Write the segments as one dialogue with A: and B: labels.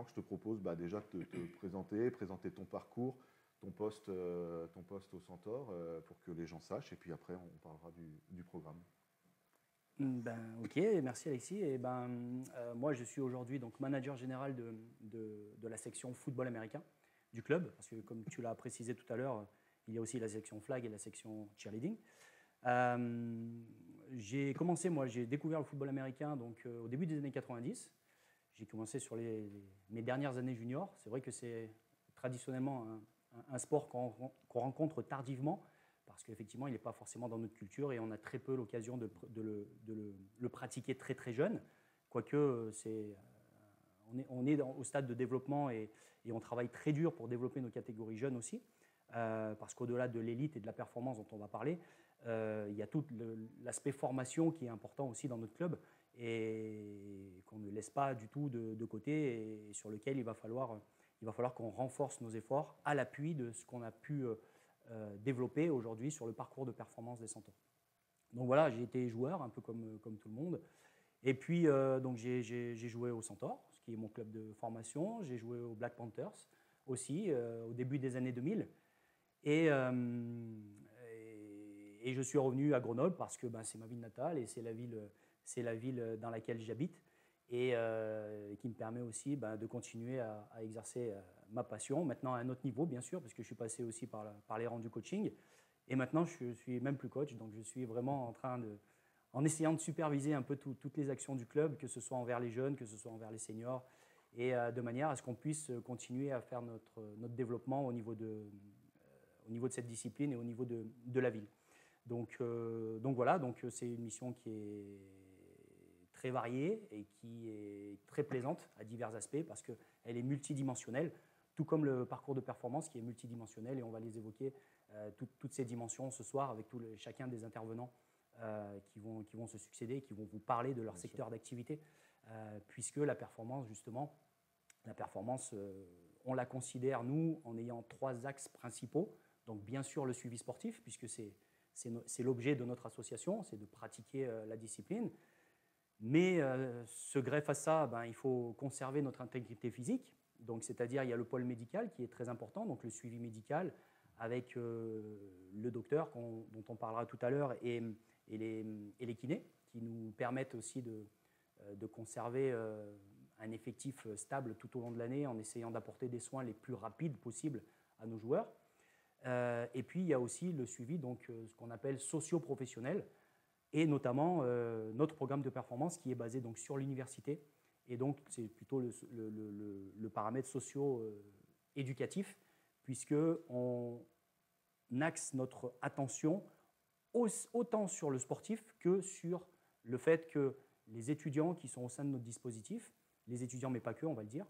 A: je te propose déjà de te présenter ton parcours, ton poste au Centaure, pour que les gens sachent, et puis après on parlera du programme.
B: Ok, merci Alexis. Moi, je suis aujourd'hui donc manager général de la section football américain du club, parce que comme tu l'as précisé tout à l'heure, il y a aussi la section flag et la section cheerleading. J'ai découvert le football américain donc, au début des années 90. J'ai commencé sur mes dernières années juniors. C'est vrai que c'est traditionnellement un sport qu'on rencontre tardivement, parce qu'effectivement, il n'est pas forcément dans notre culture et on a très peu l'occasion de le pratiquer très très jeune, quoique on est au stade de développement et on travaille très dur pour développer nos catégories jeunes aussi, parce qu'au-delà de l'élite et de la performance dont on va parler, il y a tout l'aspect formation qui est important aussi dans notre club et qu'on ne laisse pas du tout de côté et sur lequel il va falloir qu'on renforce nos efforts à l'appui de ce qu'on a pu développer aujourd'hui sur le parcours de performance des Centaures. Donc voilà, j'ai été joueur un peu comme tout le monde. Et puis donc j'ai joué au Centaure, ce qui est mon club de formation. J'ai joué au Black Panthers aussi au début des années 2000. Et je suis revenu à Grenoble parce que c'est ma ville natale et c'est la ville dans laquelle j'habite et qui me permet aussi de continuer à exercer ma passion, maintenant à un autre niveau bien sûr, parce que je suis passé aussi par les rangs du coaching. Et maintenant, je suis même plus coach, donc je suis vraiment en essayant de superviser un peu toutes les actions du club, que ce soit envers les jeunes, que ce soit envers les seniors, et de manière à ce qu'on puisse continuer à faire notre développement au niveau de cette discipline et au niveau de la ville. Donc voilà, c'est une mission qui est très variée et qui est très plaisante à divers aspects parce qu'elle est multidimensionnelle, tout comme le parcours de performance qui est multidimensionnel, et on va les évoquer toutes ces dimensions ce soir avec chacun des intervenants qui vont se succéder, qui vont vous parler de leur secteur d'activité, puisque la performance, justement, on la considère, nous, en ayant 3 axes principaux. Donc, bien sûr, le suivi sportif, puisque c'est l'objet de notre association, c'est de pratiquer la discipline. Mais se greffe à ça, il faut conserver notre intégrité physique. Donc, c'est-à-dire, il y a le pôle médical qui est très important, donc le suivi médical avec le docteur dont on parlera tout à l'heure et les kinés qui nous permettent aussi de conserver un effectif stable tout au long de l'année en essayant d'apporter des soins les plus rapides possibles à nos joueurs. Et puis, il y a aussi le suivi, donc, ce qu'on appelle socio-professionnel, et notamment notre programme de performance qui est basé donc, sur l'université. Et donc, c'est plutôt le paramètre socio-éducatif, puisqu'on axe notre attention autant sur le sportif que sur le fait que les étudiants qui sont au sein de notre dispositif, les étudiants mais pas que, on va le dire,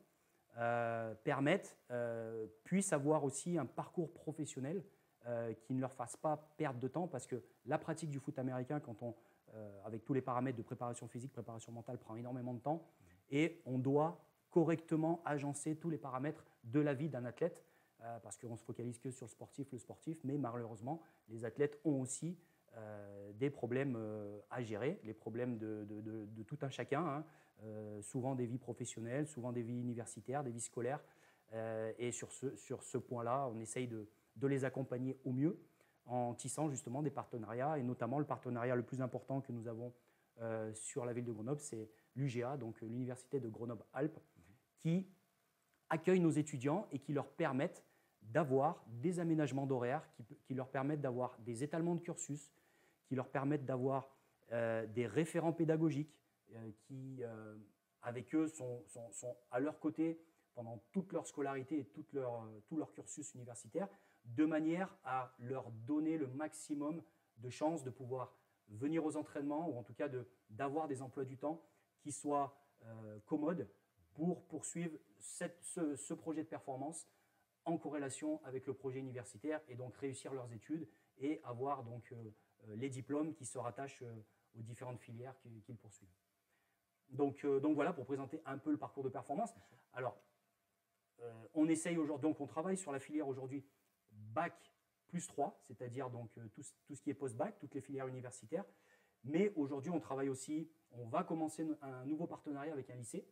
B: puissent avoir aussi un parcours professionnel qui ne leur fasse pas perdre de temps, parce que la pratique du foot américain, avec tous les paramètres de préparation physique, préparation mentale, prend énormément de temps, et on doit correctement agencer tous les paramètres de la vie d'un athlète, parce qu'on ne se focalise que sur le sportif, mais malheureusement, les athlètes ont aussi des problèmes à gérer, les problèmes de tout un chacun, souvent des vies professionnelles, souvent des vies universitaires, des vies scolaires, et sur ce point-là, on essaye de les accompagner au mieux en tissant justement des partenariats, et notamment le partenariat le plus important que nous avons sur la ville de Grenoble, c'est l'UGA, donc l'Université de Grenoble-Alpes, qui accueille nos étudiants et qui leur permettent d'avoir des aménagements d'horaires, qui leur permettent d'avoir des étalements de cursus, qui leur permettent d'avoir des référents pédagogiques qui, avec eux, sont à leur côté pendant toute leur scolarité et tout leur cursus universitaire, de manière à leur donner le maximum de chances de pouvoir venir aux entraînements, ou en tout cas d'avoir des emplois du temps qui soient commodes pour poursuivre ce projet de performance en corrélation avec le projet universitaire, et donc réussir leurs études et avoir donc les diplômes qui se rattachent aux différentes filières qu'ils poursuivent. Donc voilà pour présenter un peu le parcours de performance. Alors, on essaye aujourd'hui, donc on travaille sur la filière aujourd'hui Bac plus 3, c'est-à-dire donc tout ce qui est post-bac, toutes les filières universitaires. Mais aujourd'hui, on travaille aussi, on va commencer un nouveau partenariat avec un lycée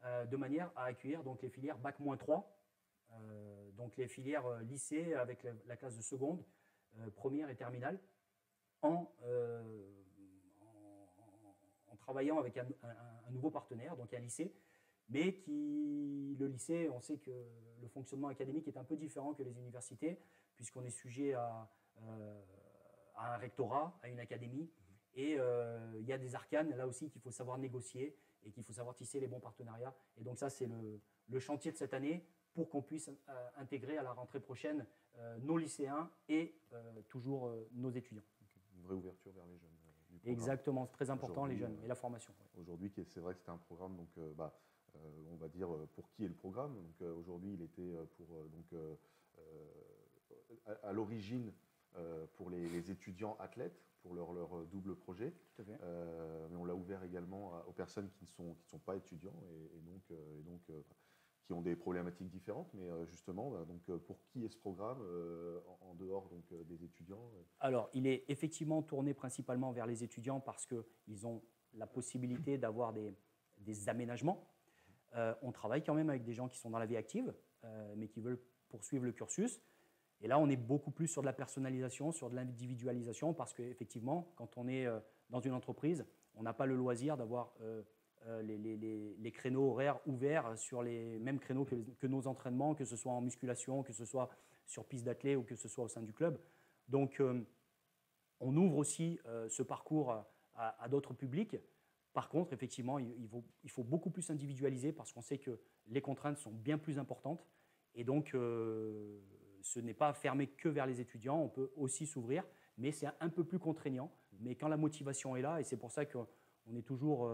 B: de manière à accueillir donc, les filières Bac-3, donc les filières lycée avec la classe de seconde, première et terminale, en travaillant avec un nouveau partenaire, donc un lycée, mais le lycée, on sait que le fonctionnement académique est un peu différent que les universités, puisqu'on est sujet à un rectorat, à une académie, et il y a des arcanes, là aussi, qu'il faut savoir négocier et qu'il faut savoir tisser les bons partenariats. Et donc ça, c'est le chantier de cette année pour qu'on puisse intégrer à la rentrée prochaine nos lycéens et toujours nos étudiants.
A: Une vraie ouverture vers les jeunes.
B: Exactement, c'est très important, les jeunes et la formation. Ouais.
A: Aujourd'hui, c'est vrai que c'était un programme, donc, on va dire, pour qui est le programme. Aujourd'hui, il était à l'origine pour les étudiants athlètes, pour leur double projet.
B: Tout à fait.
A: Mais on l'a ouvert également aux personnes qui ne sont pas étudiants et donc qui ont des problématiques différentes. Mais justement, pour qui est ce programme en dehors des étudiants
B: Alors, il est effectivement tourné principalement vers les étudiants parce qu'ils ont la possibilité d'avoir des aménagements. On travaille quand même avec des gens qui sont dans la vie active, mais qui veulent poursuivre le cursus. Et là, on est beaucoup plus sur de la personnalisation, sur de l'individualisation, parce qu'effectivement, quand on est dans une entreprise, on n'a pas le loisir d'avoir les créneaux horaires ouverts sur les mêmes créneaux que nos entraînements, que ce soit en musculation, que ce soit sur piste d'athlée ou que ce soit au sein du club. Donc, on ouvre aussi ce parcours à d'autres publics. Par contre, effectivement, il faut beaucoup plus individualiser parce qu'on sait que les contraintes sont bien plus importantes. Et donc, ce n'est pas fermé que vers les étudiants, on peut aussi s'ouvrir, mais c'est un peu plus contraignant. Mais quand la motivation est là, et c'est pour ça qu'on est toujours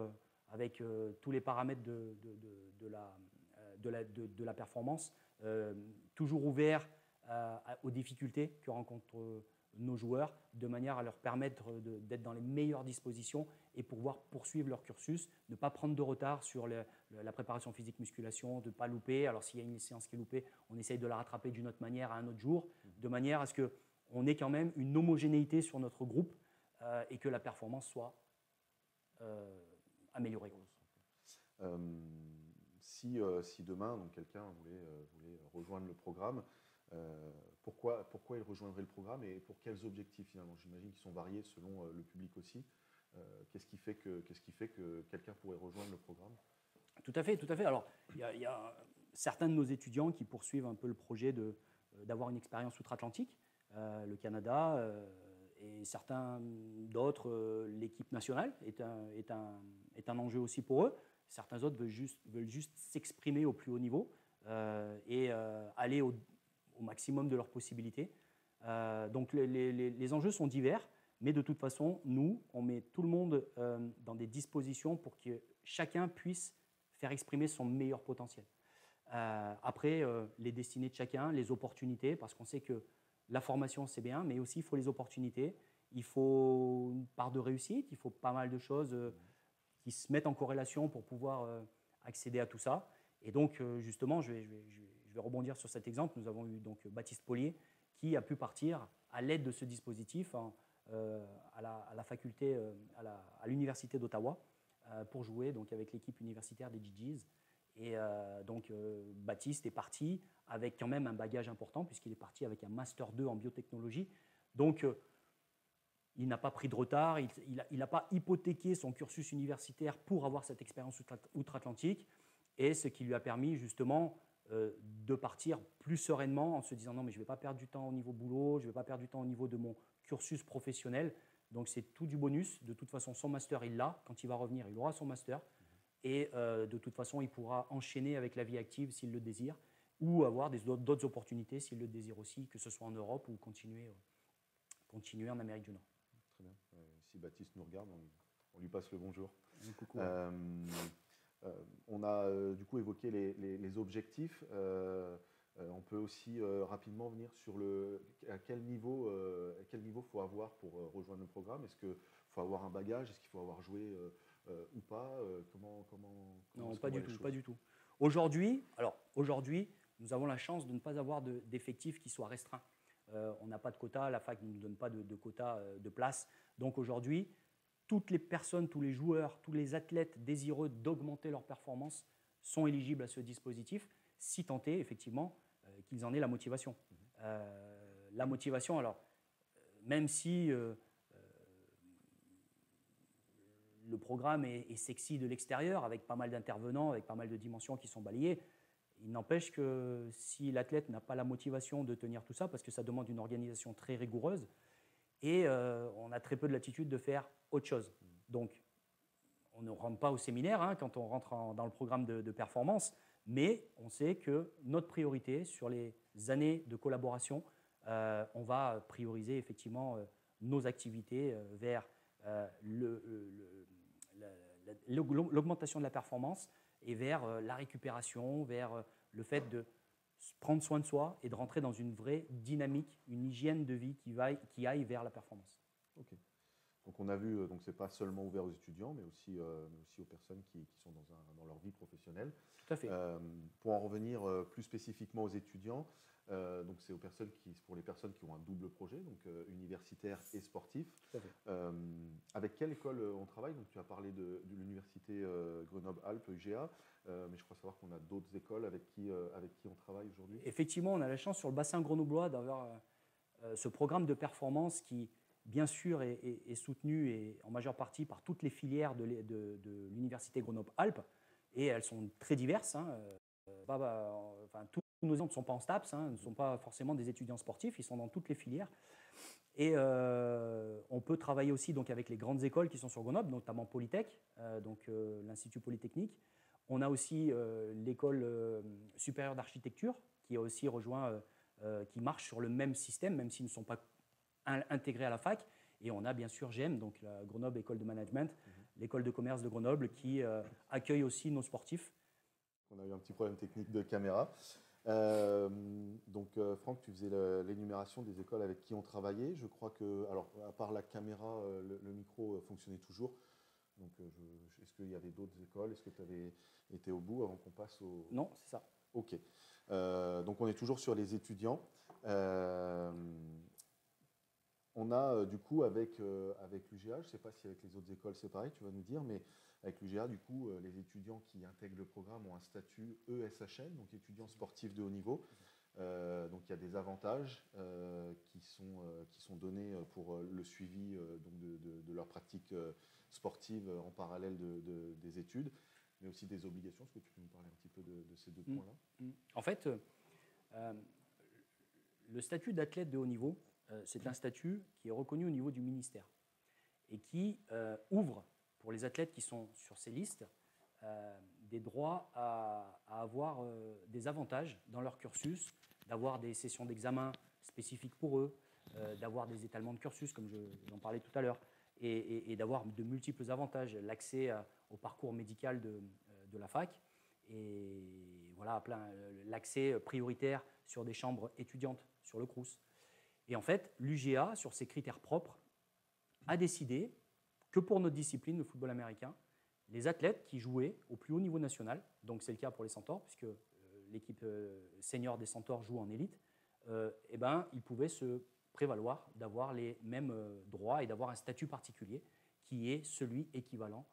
B: avec tous les paramètres de la performance, toujours ouvert aux difficultés que rencontrent nos joueurs, de manière à leur permettre d'être dans les meilleures dispositions et pouvoir poursuivre leur cursus, ne pas prendre de retard sur la préparation physique musculation, de ne pas louper. Alors s'il y a une séance qui est loupée, on essaye de la rattraper d'une autre manière à un autre jour, de manière à ce qu'on ait quand même une homogénéité sur notre groupe et que la performance soit améliorée.
A: Si demain quelqu'un voulait rejoindre le programme, pourquoi il rejoindrait le programme et pour quels objectifs finalement? J'imagine qu'ils sont variés selon le public aussi. Qu'est-ce qui fait que quelqu'un pourrait rejoindre le programme?
B: Tout à fait, tout à fait. Alors, il y a certains de nos étudiants qui poursuivent un peu le projet d'avoir une expérience outre-Atlantique, le Canada, et certains d'autres, l'équipe nationale est un enjeu aussi pour eux. Certains autres veulent juste s'exprimer au plus haut niveau et aller au maximum de leurs possibilités. Donc les enjeux sont divers, mais de toute façon, nous, on met tout le monde dans des dispositions pour que chacun puisse faire exprimer son meilleur potentiel. Après, les destinées de chacun, les opportunités, parce qu'on sait que la formation, c'est bien, mais aussi il faut les opportunités, il faut une part de réussite, il faut pas mal de choses qui se mettent en corrélation pour pouvoir accéder à tout ça. Et donc, justement, je vais rebondir sur cet exemple. Nous avons eu donc Baptiste Paulier qui a pu partir à l'aide de ce dispositif à la faculté, à l'université d'Ottawa pour jouer donc, avec l'équipe universitaire des GGs. Et donc, Baptiste est parti avec quand même un bagage important puisqu'il est parti avec un Master 2 en biotechnologie. Donc, il n'a pas pris de retard, il n'a pas hypothéqué son cursus universitaire pour avoir cette expérience outre-Atlantique. Et ce qui lui a permis justement de partir plus sereinement en se disant non mais je ne vais pas perdre du temps au niveau boulot, je ne vais pas perdre du temps au niveau de mon cursus professionnel. Donc c'est tout du bonus. De toute façon, son master, il l'a. Quand il va revenir, il aura son master. Et de toute façon, il pourra enchaîner avec la vie active s'il le désire ou avoir d'autres opportunités s'il le désire aussi, que ce soit en Europe ou continuer en Amérique du Nord.
A: Très bien. Si Baptiste nous regarde, on lui passe le bonjour.
B: Coucou.
A: On a du coup évoqué les objectifs. On peut aussi rapidement venir sur à quel niveau faut avoir pour rejoindre le programme. Est-ce qu'il faut avoir un bagage? Est-ce qu'il faut avoir joué ou pas?
B: Non, pas du tout. Aujourd'hui, nous avons la chance de ne pas avoir d'effectifs qui soient restreints. On n'a pas de quota, la fac ne nous donne pas de quota de place. Donc aujourd'hui, toutes les personnes, tous les joueurs, tous les athlètes désireux d'augmenter leur performance sont éligibles à ce dispositif, si tant est effectivement qu'ils en aient la motivation. La motivation, alors, même si le programme est sexy de l'extérieur, avec pas mal d'intervenants, avec pas mal de dimensions qui sont balayées, il n'empêche que si l'athlète n'a pas la motivation de tenir tout ça, parce que ça demande une organisation très rigoureuse, et on a très peu de latitude de faire autre chose. Donc, on ne rentre pas au séminaire hein, quand on rentre dans le programme de performance, mais on sait que notre priorité sur les années de collaboration, on va prioriser effectivement nos activités vers l'augmentation de la performance et vers la récupération, vers le fait de prendre soin de soi et de rentrer dans une vraie dynamique, une hygiène de vie qui aille vers la performance.
A: Ok. Donc on a vu, donc c'est pas seulement ouvert aux étudiants, mais aussi aux personnes qui sont dans leur vie professionnelle.
B: Tout à fait.
A: Pour en revenir plus spécifiquement aux étudiants, donc c'est pour les personnes qui ont un double projet, donc universitaire et sportif.
B: Tout à fait.
A: Avec quelle école on travaille? Donc tu as parlé de l'université Grenoble-Alpes, UGA, mais je crois savoir qu'on a d'autres écoles avec qui on travaille aujourd'hui.
B: Effectivement, on a la chance sur le bassin grenoblois d'avoir ce programme de performance qui, bien sûr, est soutenu et en majeure partie par toutes les filières de l'université Grenoble-Alpes, et elles sont très diverses. Hein. Tous nos étudiants ne sont pas en STAPS, hein, ne sont pas forcément des étudiants sportifs, ils sont dans toutes les filières. Et on peut travailler aussi donc, avec les grandes écoles qui sont sur Grenoble, notamment Polytech, l'Institut Polytechnique. On a aussi l'école supérieure d'architecture qui a aussi rejoint, qui marche sur le même système, même s'ils ne sont pas intégrés à la fac. Et on a bien sûr GEM, donc la Grenoble École de Management, l'école de commerce de Grenoble, qui accueille aussi nos sportifs.
A: On a eu un petit problème technique de caméra. Franck, tu faisais l'énumération des écoles avec qui on travaillait. Je crois que, alors à part la caméra, le micro fonctionnait toujours. Donc, est-ce qu'il y avait d'autres écoles? Est-ce que tu avais été au bout avant qu'on passe au...
B: Non, c'est ça.
A: Ok. Donc, on est toujours sur les étudiants. On a du coup avec l'UGA, je ne sais pas si avec les autres écoles c'est pareil, tu vas nous dire, mais avec l'UGA, du coup, les étudiants qui intègrent le programme ont un statut ESHN, donc étudiants sportifs de haut niveau. Donc il y a des avantages qui sont donnés pour le suivi de leur pratique sportive en parallèle des études, mais aussi des obligations. Est-ce que tu peux nous parler un petit peu de ces deux points-là?
B: En fait, le statut d'athlète de haut niveau, c'est un statut qui est reconnu au niveau du ministère et qui ouvre pour les athlètes qui sont sur ces listes des droits à avoir des avantages dans leur cursus, d'avoir des sessions d'examen spécifiques pour eux, d'avoir des étalements de cursus, comme j'en parlais tout à l'heure, et d'avoir de multiples avantages, l'accès au parcours médical de la fac, et voilà, l'accès prioritaire sur des chambres étudiantes sur le Crous. Et en fait, l'UGA, sur ses critères propres, a décidé que pour notre discipline, le football américain, les athlètes qui jouaient au plus haut niveau national, donc c'est le cas pour les Centaures, puisque l'équipe senior des Centaures joue en élite, ils pouvaient se prévaloir d'avoir les mêmes droits et d'avoir un statut particulier qui est celui équivalent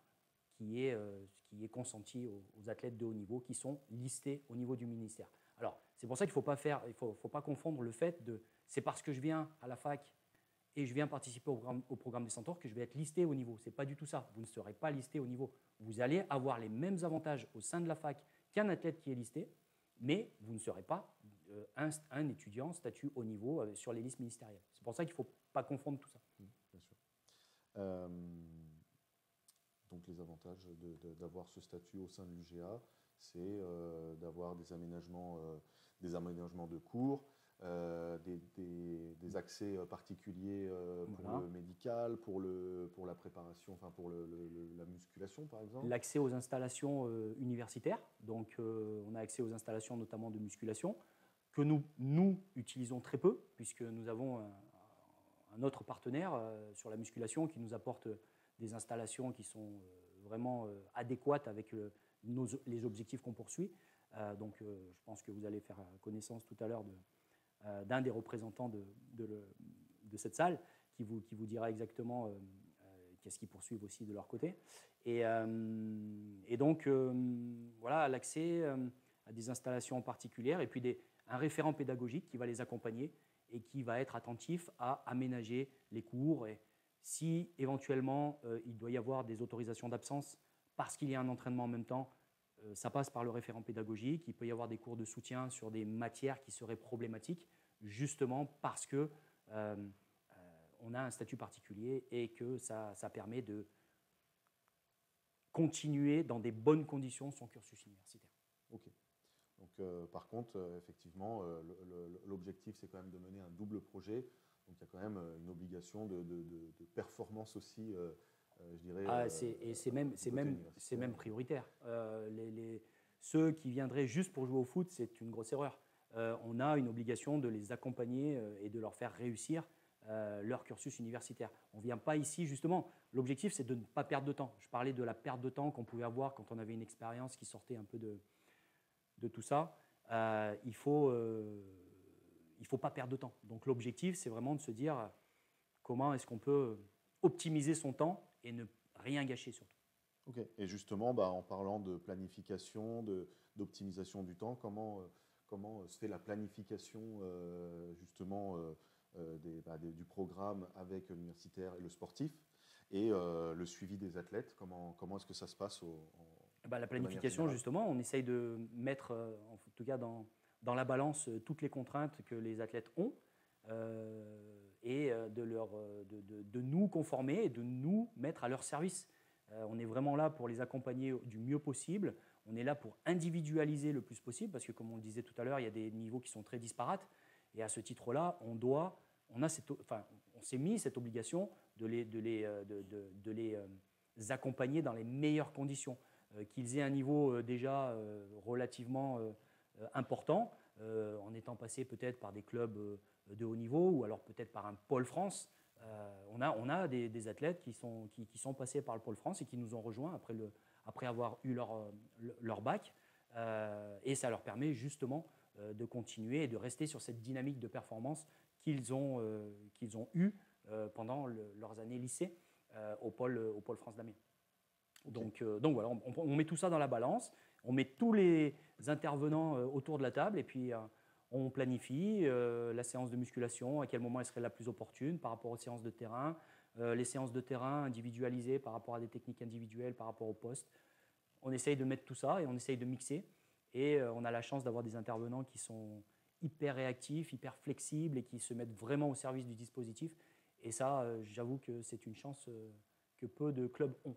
B: qui est consenti aux athlètes de haut niveau qui sont listés au niveau du ministère. Alors, c'est pour ça qu'il ne faut pas confondre le fait de c'est parce que je viens à la fac et je viens participer au programme des Centaures que je vais être listé au niveau. Ce n'est pas du tout ça. Vous ne serez pas listé au niveau. Vous allez avoir les mêmes avantages au sein de la fac qu'un athlète qui est listé, mais vous ne serez pas un étudiant statut haut niveau sur les listes ministérielles. C'est pour ça qu'il ne faut pas confondre tout ça.
A: Bien sûr. Donc les avantages d'avoir ce statut au sein de l'UGA, c'est d'avoir des aménagements de cours, des accès particuliers pour le médical, pour la préparation, enfin pour la musculation par exemple.
B: L'accès aux installations universitaires, donc on a accès aux installations notamment de musculation, que nous utilisons très peu, puisque nous avons un autre partenaire sur la musculation qui nous apporte des installations qui sont vraiment adéquates avec les objectifs qu'on poursuit. Je pense que vous allez faire connaissance tout à l'heure d'un des représentants de cette salle qui vous dira exactement qu'est-ce qu'ils poursuivent aussi de leur côté. Et donc, voilà, l'accès à des installations particulières et puis un référent pédagogique qui va les accompagner et qui va être attentif à aménager les cours. Et si éventuellement il doit y avoir des autorisations d'absence parce qu'il y a un entraînement en même temps, ça passe par le référent pédagogique. Il peut y avoir des cours de soutien sur des matières qui seraient problématiques, justement parce que on a un statut particulier et que ça permet de continuer dans des bonnes conditions son cursus universitaire.
A: Ok. Donc, par contre, effectivement, l'objectif, c'est quand même de mener un double projet. Donc, il y a quand même une obligation de performance aussi, je dirais.
B: C'est même prioritaire. Ceux qui viendraient juste pour jouer au foot, c'est une grosse erreur. On a une obligation de les accompagner et de leur faire réussir leur cursus universitaire. On ne vient pas ici, justement, l'objectif c'est de ne pas perdre de temps. Je parlais de la perte de temps qu'on pouvait avoir quand on avait une expérience qui sortait un peu de tout ça. Il ne faut pas perdre de temps. Donc l'objectif c'est vraiment de se dire comment est-ce qu'on peut optimiser son temps et ne rien gâcher surtout.
A: Ok. Et justement, en parlant de planification, d'optimisation du temps, comment se fait la planification justement du programme avec l'universitaire et le sportif et le suivi des athlètes, comment est-ce que ça se passe
B: la planification, justement, on essaye de mettre, en tout cas dans la balance, toutes les contraintes que les athlètes ont et de nous conformer et de nous mettre à leur service. On est vraiment là pour les accompagner du mieux possible. On est là pour individualiser le plus possible parce que, comme on le disait tout à l'heure, il y a des niveaux qui sont très disparates. Et à ce titre-là, on s'est mis cette obligation de les accompagner dans les meilleures conditions. Qu'ils aient un niveau déjà relativement important, en étant passés peut-être par des clubs de haut niveau ou alors peut-être par un pôle France. On a des athlètes qui sont passés par le pôle France et qui nous ont rejoints après avoir eu leur bac. Et ça leur permet justement de continuer et de rester sur cette dynamique de performance qu'ils ont eue pendant leurs années lycée au pôle France d'Amiens. Okay. Donc voilà, on met tout ça dans la balance, on met tous les intervenants autour de la table et puis on planifie la séance de musculation, à quel moment elle serait la plus opportune par rapport aux séances de terrain, les séances de terrain individualisées par rapport à des techniques individuelles, par rapport au poste. On essaye de mettre tout ça et on essaye de mixer. Et on a la chance d'avoir des intervenants qui sont hyper réactifs, hyper flexibles et qui se mettent vraiment au service du dispositif. Et ça, j'avoue que c'est une chance que peu de clubs ont.